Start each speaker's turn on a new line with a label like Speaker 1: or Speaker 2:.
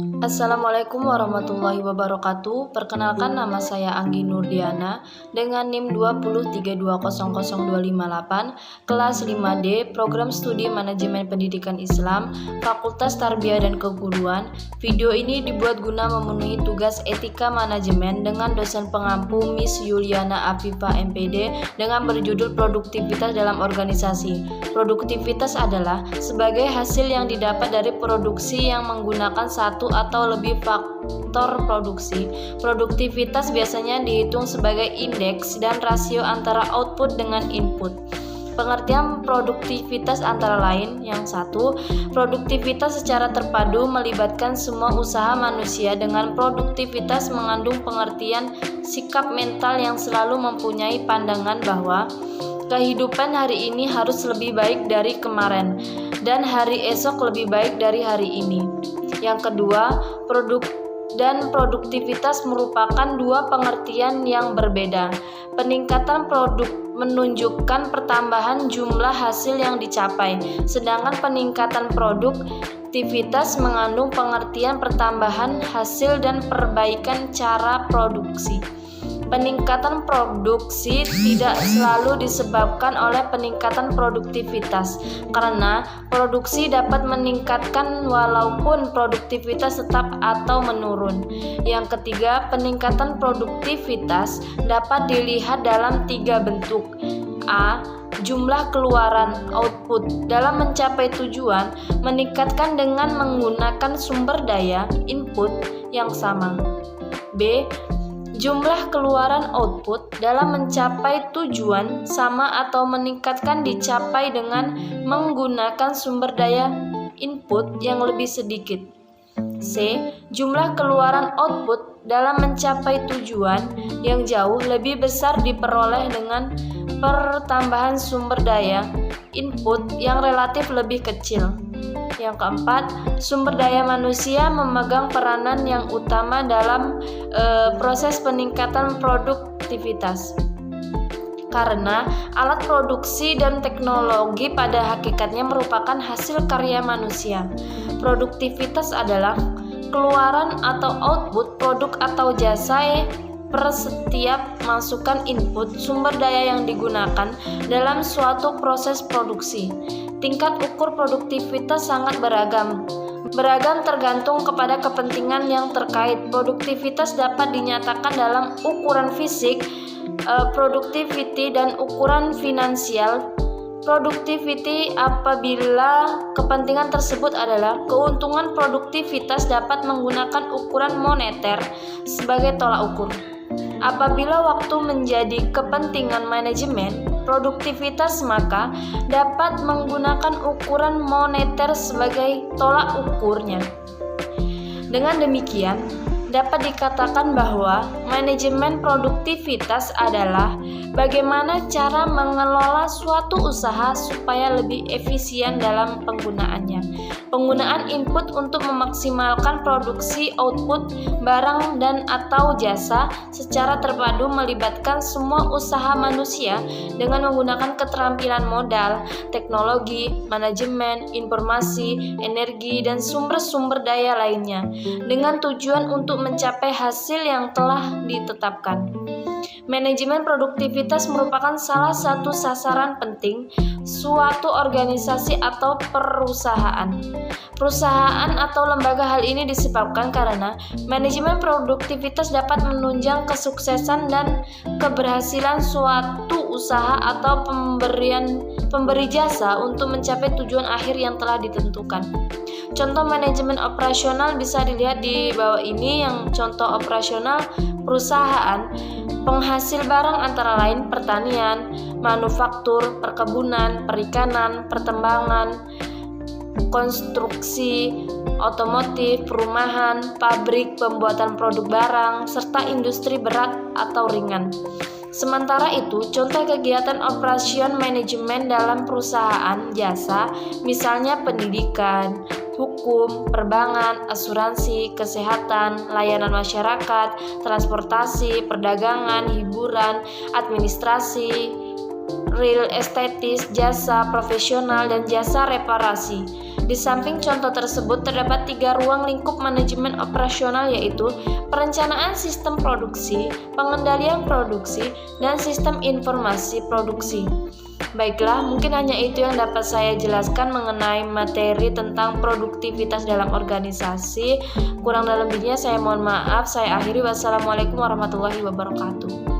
Speaker 1: Assalamualaikum warahmatullahi wabarakatuh. Perkenalkan, nama saya Anggi Nurdiana dengan NIM 203200258, kelas 5D, Program Studi Manajemen Pendidikan Islam, Fakultas Tarbiyah dan Keguruan. Video ini dibuat guna memenuhi tugas etika manajemen dengan dosen pengampu Miss Yuliana Afifa MPD dengan berjudul Produktivitas dalam Organisasi. Produktivitas adalah sebagai hasil yang didapat dari produksi yang menggunakan satu atau lebih faktor produksi. Produktivitas biasanya dihitung sebagai indeks dan rasio antara output dengan input. Pengertian produktivitas antara lain: yang satu, produktivitas secara terpadu melibatkan semua usaha manusia. Dengan produktivitas mengandung pengertian sikap mental yang selalu mempunyai pandangan bahwa kehidupan hari ini harus lebih baik dari kemarin dan hari esok lebih baik dari hari ini. Yang kedua, produktivitas merupakan dua pengertian yang berbeda. Peningkatan produk menunjukkan pertambahan jumlah hasil yang dicapai, sedangkan peningkatan produktivitas mengandung pengertian pertambahan hasil dan perbaikan cara produksi. Peningkatan produksi tidak selalu disebabkan oleh peningkatan produktivitas, karena produksi dapat meningkatkan walaupun produktivitas tetap atau menurun. Yang ketiga, peningkatan produktivitas dapat dilihat dalam tiga bentuk. A. Jumlah keluaran output dalam mencapai tujuan meningkatkan dengan menggunakan sumber daya input yang sama. B. Jumlah keluaran output dalam mencapai tujuan sama atau meningkatkan dicapai dengan menggunakan sumber daya input yang lebih sedikit. C. Jumlah keluaran output dalam mencapai tujuan yang jauh lebih besar diperoleh dengan pertambahan sumber daya input yang relatif lebih kecil. Yang keempat, sumber daya manusia memegang peranan yang utama dalam proses peningkatan produktivitas. Karena alat produksi dan teknologi pada hakikatnya merupakan hasil karya manusia. Produktivitas adalah keluaran atau output produk atau jasa per setiap masukan input sumber daya yang digunakan dalam suatu proses produksi. Tingkat ukur produktivitas sangat beragam tergantung kepada kepentingan yang terkait. Produktivitas dapat dinyatakan dalam ukuran fisik, productivity, dan ukuran finansial. Productivity apabila kepentingan tersebut adalah keuntungan. Produktivitas dapat menggunakan ukuran moneter sebagai tolak ukur. Apabila waktu menjadi kepentingan manajemen produktivitas, maka dapat menggunakan ukuran moneter sebagai tolak ukurnya. Dengan demikian, dapat dikatakan bahwa manajemen produktivitas adalah bagaimana cara mengelola suatu usaha supaya lebih efisien dalam penggunaannya. Penggunaan input untuk memaksimalkan produksi output barang dan atau jasa secara terpadu melibatkan semua usaha manusia dengan menggunakan keterampilan modal, teknologi, manajemen, informasi, energi, dan sumber-sumber daya lainnya dengan tujuan untuk mencapai hasil yang telah ditetapkan. Manajemen produktivitas merupakan salah satu sasaran penting suatu organisasi atau perusahaan. Perusahaan atau lembaga. Hal ini disebabkan karena manajemen produktivitas dapat menunjang kesuksesan dan keberhasilan suatu usaha atau pemberi jasa untuk mencapai tujuan akhir yang telah ditentukan. Contoh manajemen operasional bisa dilihat di bawah ini. Yang contoh operasional perusahaan penghasil barang antara lain pertanian, manufaktur, perkebunan, perikanan, pertambangan, konstruksi, otomotif, perumahan, pabrik, pembuatan produk barang, serta industri berat atau ringan. Sementara itu, contoh kegiatan operation manajemen dalam perusahaan jasa, misalnya pendidikan, hukum, perbankan, asuransi, kesehatan, layanan masyarakat, transportasi, perdagangan, hiburan, administrasi, real estate, jasa profesional, dan jasa reparasi. Di samping contoh tersebut, terdapat 3 ruang lingkup manajemen operasional, yaitu perencanaan sistem produksi, pengendalian produksi, dan sistem informasi produksi. Baiklah, mungkin hanya itu yang dapat saya jelaskan mengenai materi tentang produktivitas dalam organisasi. Kurang dan lebihnya saya mohon maaf. Saya akhiri. Wassalamualaikum warahmatullahi wabarakatuh.